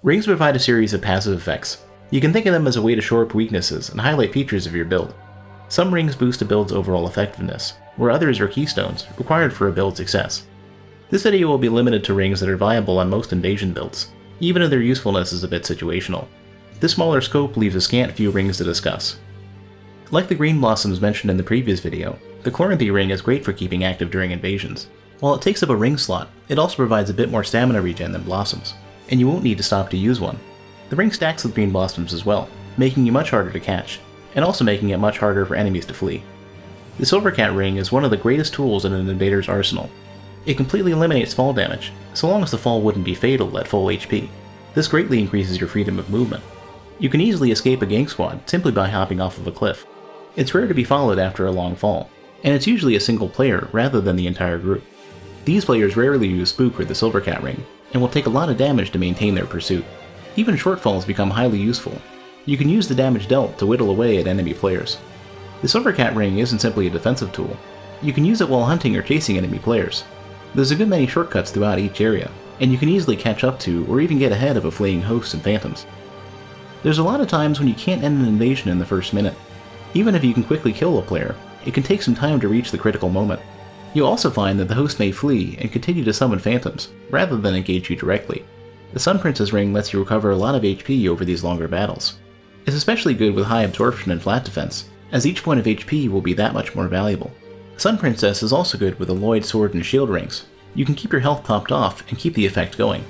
Rings provide a series of passive effects. You can think of them as a way to shore up weaknesses and highlight features of your build. Some rings boost a build's overall effectiveness, where others are keystones required for a build's success. This video will be limited to rings that are viable on most invasion builds, even if their usefulness is a bit situational. This smaller scope leaves a scant few rings to discuss. Like the green blossoms mentioned in the previous video, the Cloranthy Ring is great for keeping active during invasions. While it takes up a ring slot, it also provides a bit more stamina regen than blossoms, and you won't need to stop to use one. The ring stacks with green blossoms as well, making you much harder to catch, and also making it much harder for enemies to flee. The Silvercat Ring is one of the greatest tools in an invader's arsenal. It completely eliminates fall damage, so long as the fall wouldn't be fatal at full HP. This greatly increases your freedom of movement. You can easily escape a gang squad simply by hopping off of a cliff. It's rare to be followed after a long fall, and it's usually a single player rather than the entire group. These players rarely use Spook or the Silvercat Ring, and will take a lot of damage to maintain their pursuit. Even short falls become highly useful. You can use the damage dealt to whittle away at enemy players. The Silvercat Ring isn't simply a defensive tool. You can use it while hunting or chasing enemy players. There's a good many shortcuts throughout each area, and you can easily catch up to or even get ahead of a fleeing host and phantoms. There's a lot of times when you can't end an invasion in the first minute. Even if you can quickly kill a player, it can take some time to reach the critical moment. You'll also find that the host may flee and continue to summon phantoms, rather than engage you directly. The Sun Princess Ring lets you recover a lot of HP over these longer battles. It's especially good with high absorption and flat defense, as each point of HP will be that much more valuable. Sun Princess is also good with Alloyed Sword and Shield rings. You can keep your health topped off and keep the effect going.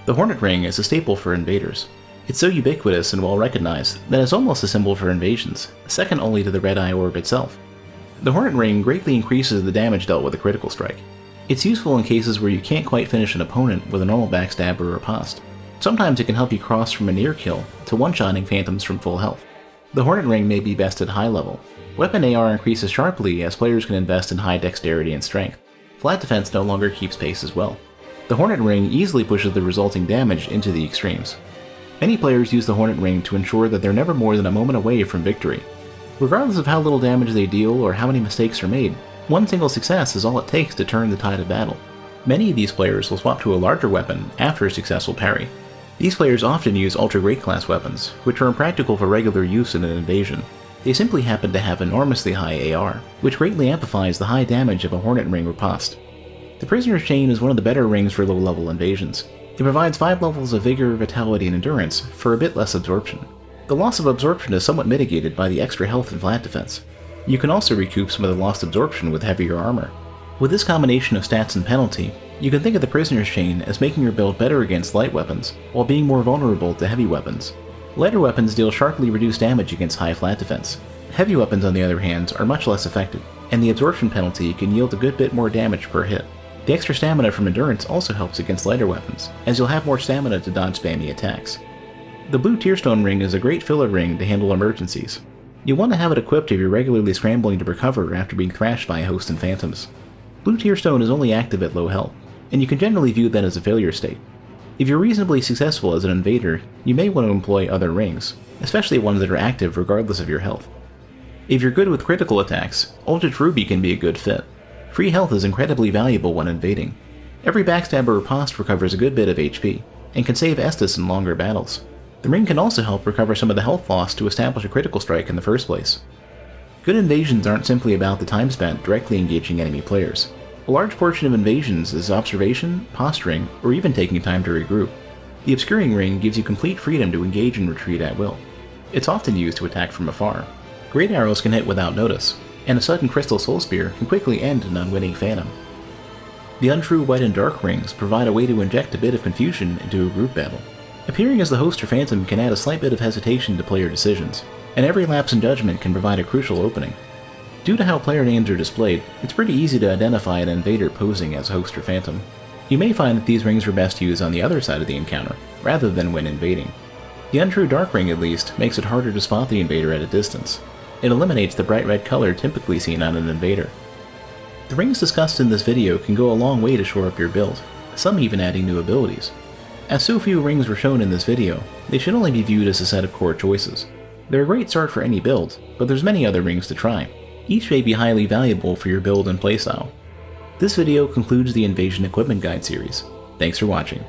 The Hornet Ring is a staple for invaders. It's so ubiquitous and well recognized that it's almost a symbol for invasions, second only to the Red Eye Orb itself. The Hornet Ring greatly increases the damage dealt with a critical strike. It's useful in cases where you can't quite finish an opponent with a normal backstab or riposte. Sometimes it can help you cross from a near kill to one-shotting phantoms from full health. The Hornet Ring may be best at high level. Weapon AR increases sharply as players can invest in high dexterity and strength. Flat defense no longer keeps pace as well. The Hornet Ring easily pushes the resulting damage into the extremes. Many players use the Hornet Ring to ensure that they're never more than a moment away from victory. Regardless of how little damage they deal or how many mistakes are made, one single success is all it takes to turn the tide of battle. Many of these players will swap to a larger weapon after a successful parry. These players often use ultra great class weapons, which are impractical for regular use in an invasion. They simply happen to have enormously high AR, which greatly amplifies the high damage of a Hornet Ring riposte. The Prisoner's Chain is one of the better rings for low-level invasions. It provides 5 levels of Vigor, Vitality, and Endurance for a bit less absorption. The loss of absorption is somewhat mitigated by the extra health and flat defense. You can also recoup some of the lost absorption with heavier armor. With this combination of stats and penalty, you can think of the Prisoner's Chain as making your build better against light weapons, while being more vulnerable to heavy weapons. Lighter weapons deal sharply reduced damage against high flat defense. Heavy weapons, on the other hand, are much less effective, and the absorption penalty can yield a good bit more damage per hit. The extra stamina from endurance also helps against lighter weapons, as you'll have more stamina to dodge spammy attacks. The blue Tearstone ring is a great filler ring to handle emergencies. You'll want to have it equipped if you're regularly scrambling to recover after being thrashed by a host and phantoms. Blue Tearstone is only active at low health, and you can generally view that as a failure state. If you're reasonably successful as an invader, you may want to employ other rings, especially ones that are active regardless of your health. If you're good with critical attacks, Aldrich Ruby can be a good fit. Free health is incredibly valuable when invading. Every backstab or riposte recovers a good bit of HP, and can save Estus in longer battles. The ring can also help recover some of the health lost to establish a critical strike in the first place. Good invasions aren't simply about the time spent directly engaging enemy players. A large portion of invasions is observation, posturing, or even taking time to regroup. The Obscuring Ring gives you complete freedom to engage and retreat at will. It's often used to attack from afar. Great arrows can hit without notice, and a sudden Crystal Soul Spear can quickly end an unwitting phantom. The Untrue White and Dark Rings provide a way to inject a bit of confusion into a group battle. Appearing as the host or phantom can add a slight bit of hesitation to player decisions, and every lapse in judgment can provide a crucial opening. Due to how player names are displayed, it's pretty easy to identify an invader posing as host or phantom. You may find that these rings are best used on the other side of the encounter, rather than when invading. The Untrue Dark Ring, at least, makes it harder to spot the invader at a distance. It eliminates the bright red color typically seen on an invader. The rings discussed in this video can go a long way to shore up your build, some even adding new abilities. As so few rings were shown in this video, they should only be viewed as a set of core choices. They're a great start for any build, but there's many other rings to try. Each may be highly valuable for your build and playstyle. This video concludes the Invasion Equipment Guide series. Thanks for watching.